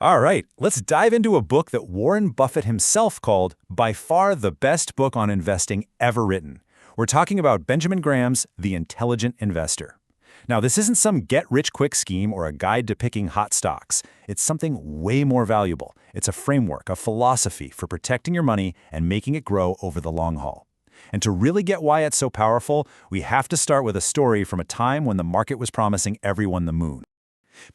All right, let's dive into a book that Warren Buffett himself called by far the best book on investing ever written. We're talking about Benjamin Graham's The Intelligent Investor. Now, this isn't some get-rich-quick scheme or a guide to picking hot stocks. It's something way more valuable. It's a framework, a philosophy for protecting your money and making it grow over the long haul. And to really get why it's so powerful, we have to start with a story from a time when the market was promising everyone the moon.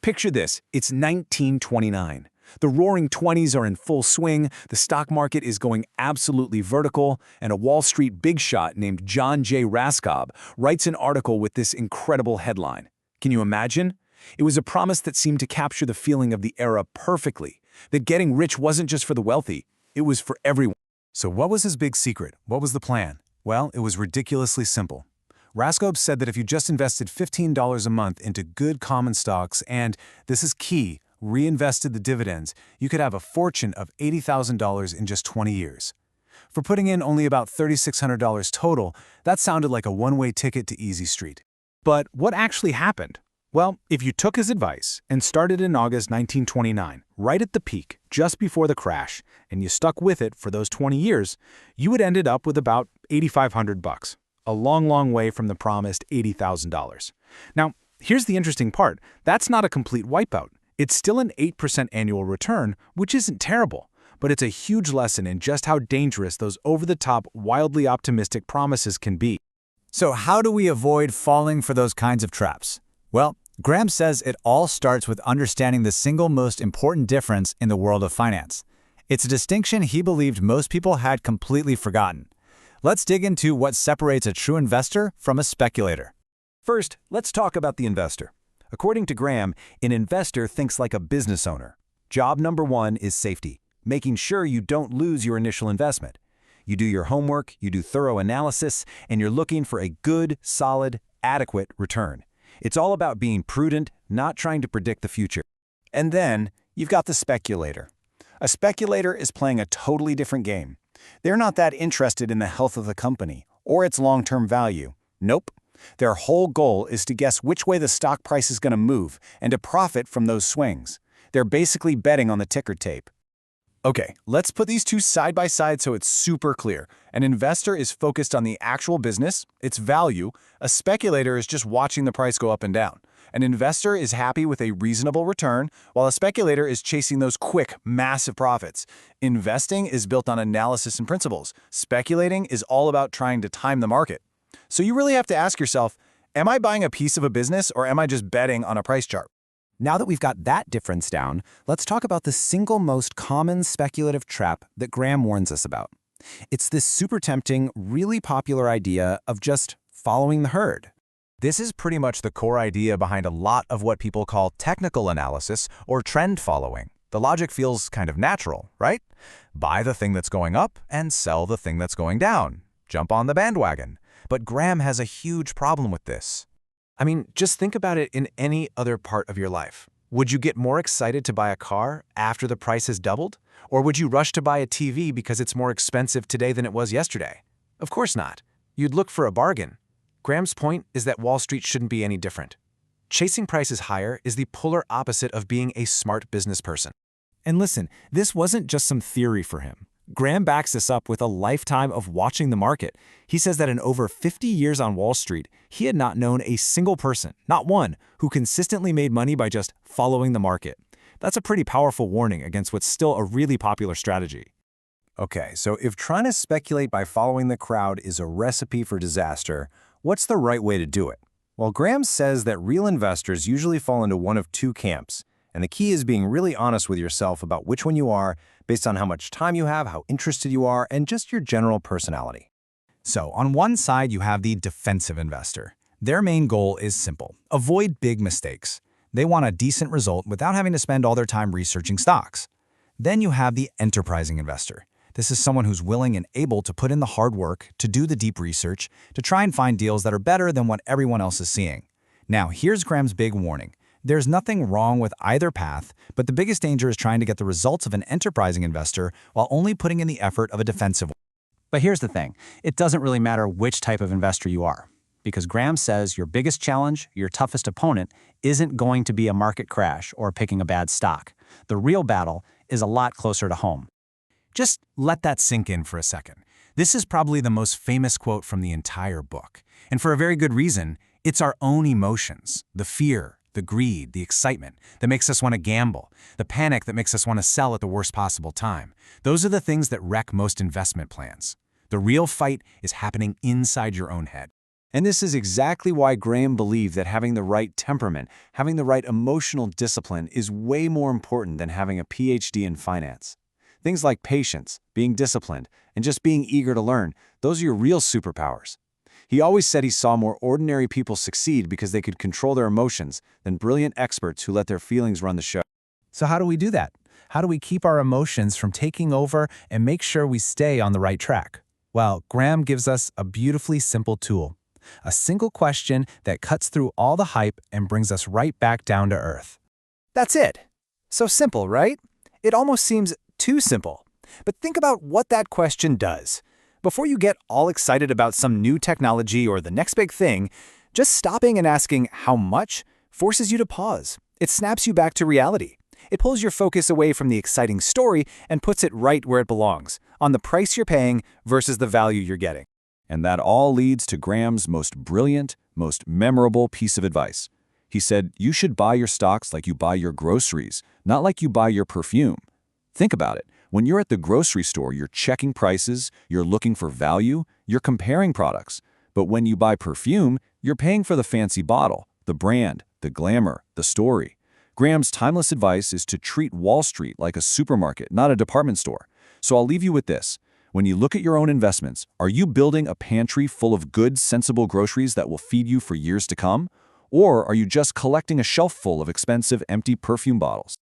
Picture this, it's 1929. The roaring 20s are in full swing, the stock market is going absolutely vertical, and a Wall Street big shot named John J. Raskob writes an article with this incredible headline. Can you imagine? It was a promise that seemed to capture the feeling of the era perfectly, that getting rich wasn't just for the wealthy, it was for everyone. So what was his big secret? What was the plan? Well, it was ridiculously simple. Raskob said that if you just invested $15 a month into good common stocks and, this is key, reinvested the dividends, you could have a fortune of $80,000 in just 20 years. For putting in only about $3,600 total, that sounded like a one-way ticket to Easy Street. But what actually happened? Well, if you took his advice and started in August 1929, right at the peak, just before the crash, and you stuck with it for those 20 years, you would ended up with about $8,500. A long, long way from the promised $80,000. Now, here's the interesting part. That's not a complete wipeout. It's still an 8% annual return, which isn't terrible, but it's a huge lesson in just how dangerous those over-the-top, wildly optimistic promises can be. So how do we avoid falling for those kinds of traps? Well, Graham says it all starts with understanding the single most important difference in the world of finance. It's a distinction he believed most people had completely forgotten. Let's dig into what separates a true investor from a speculator. First, let's talk about the investor. According to Graham, an investor thinks like a business owner. Job number one is safety, making sure you don't lose your initial investment. You do your homework, you do thorough analysis, and you're looking for a good, solid, adequate return. It's all about being prudent, not trying to predict the future. And then, you've got the speculator. A speculator is playing a totally different game. They're not that interested in the health of the company or its long-term value. Nope. Their whole goal is to guess which way the stock price is going to move and to profit from those swings. They're basically betting on the ticker tape. Okay, let's put these two side by side so it's super clear. An investor is focused on the actual business, its value. A speculator is just watching the price go up and down. An investor is happy with a reasonable return, while a speculator is chasing those quick, massive profits. Investing is built on analysis and principles. Speculating is all about trying to time the market. So you really have to ask yourself, am I buying a piece of a business or am I just betting on a price chart? Now that we've got that difference down, let's talk about the single most common speculative trap that Graham warns us about. It's this super tempting, really popular idea of just following the herd. This is pretty much the core idea behind a lot of what people call technical analysis or trend following. The logic feels kind of natural, right? Buy the thing that's going up and sell the thing that's going down. Jump on the bandwagon. But Graham has a huge problem with this. I mean, just think about it in any other part of your life. Would you get more excited to buy a car after the price has doubled? Or would you rush to buy a TV because it's more expensive today than it was yesterday? Of course not. You'd look for a bargain. Graham's point is that Wall Street shouldn't be any different. Chasing prices higher is the polar opposite of being a smart business person. And listen, this wasn't just some theory for him. Graham backs this up with a lifetime of watching the market. He says that in over 50 years on Wall Street, he had not known a single person, not one, who consistently made money by just following the market. That's a pretty powerful warning against what's still a really popular strategy. Okay, so if trying to speculate by following the crowd is a recipe for disaster, what's the right way to do it? Well, Graham says that real investors usually fall into one of two camps, and the key is being really honest with yourself about which one you are, based on how much time you have, how interested you are, and just your general personality. So, on one side, you have the defensive investor. Their main goal is simple: avoid big mistakes. They want a decent result without having to spend all their time researching stocks. Then you have the enterprising investor. This is someone who's willing and able to put in the hard work, to do the deep research, to try and find deals that are better than what everyone else is seeing. Now, here's Graham's big warning. There's nothing wrong with either path, but the biggest danger is trying to get the results of an enterprising investor while only putting in the effort of a defensive one. But here's the thing. It doesn't really matter which type of investor you are, because Graham says your biggest challenge, your toughest opponent, isn't going to be a market crash or picking a bad stock. The real battle is a lot closer to home. Just let that sink in for a second. This is probably the most famous quote from the entire book. And for a very good reason. It's our own emotions, the fear, the greed, the excitement that makes us want to gamble, the panic that makes us want to sell at the worst possible time. Those are the things that wreck most investment plans. The real fight is happening inside your own head. And this is exactly why Graham believed that having the right temperament, having the right emotional discipline is way more important than having a PhD in finance. Things like patience, being disciplined, and just being eager to learn, those are your real superpowers. He always said he saw more ordinary people succeed because they could control their emotions than brilliant experts who let their feelings run the show. So how do we do that? How do we keep our emotions from taking over and make sure we stay on the right track? Well, Graham gives us a beautifully simple tool. A single question that cuts through all the hype and brings us right back down to earth. That's it. So simple, right? It almost seems too simple. But think about what that question does. Before you get all excited about some new technology or the next big thing, just stopping and asking how much forces you to pause. It snaps you back to reality. It pulls your focus away from the exciting story and puts it right where it belongs, on the price you're paying versus the value you're getting. And that all leads to Graham's most brilliant, most memorable piece of advice. He said, you should buy your stocks like you buy your groceries, not like you buy your perfume. Think about it. When you're at the grocery store, you're checking prices, you're looking for value, you're comparing products. But when you buy perfume, you're paying for the fancy bottle, the brand, the glamour, the story. Graham's timeless advice is to treat Wall Street like a supermarket, not a department store. So I'll leave you with this. When you look at your own investments, are you building a pantry full of good, sensible groceries that will feed you for years to come? Or are you just collecting a shelf full of expensive, empty perfume bottles?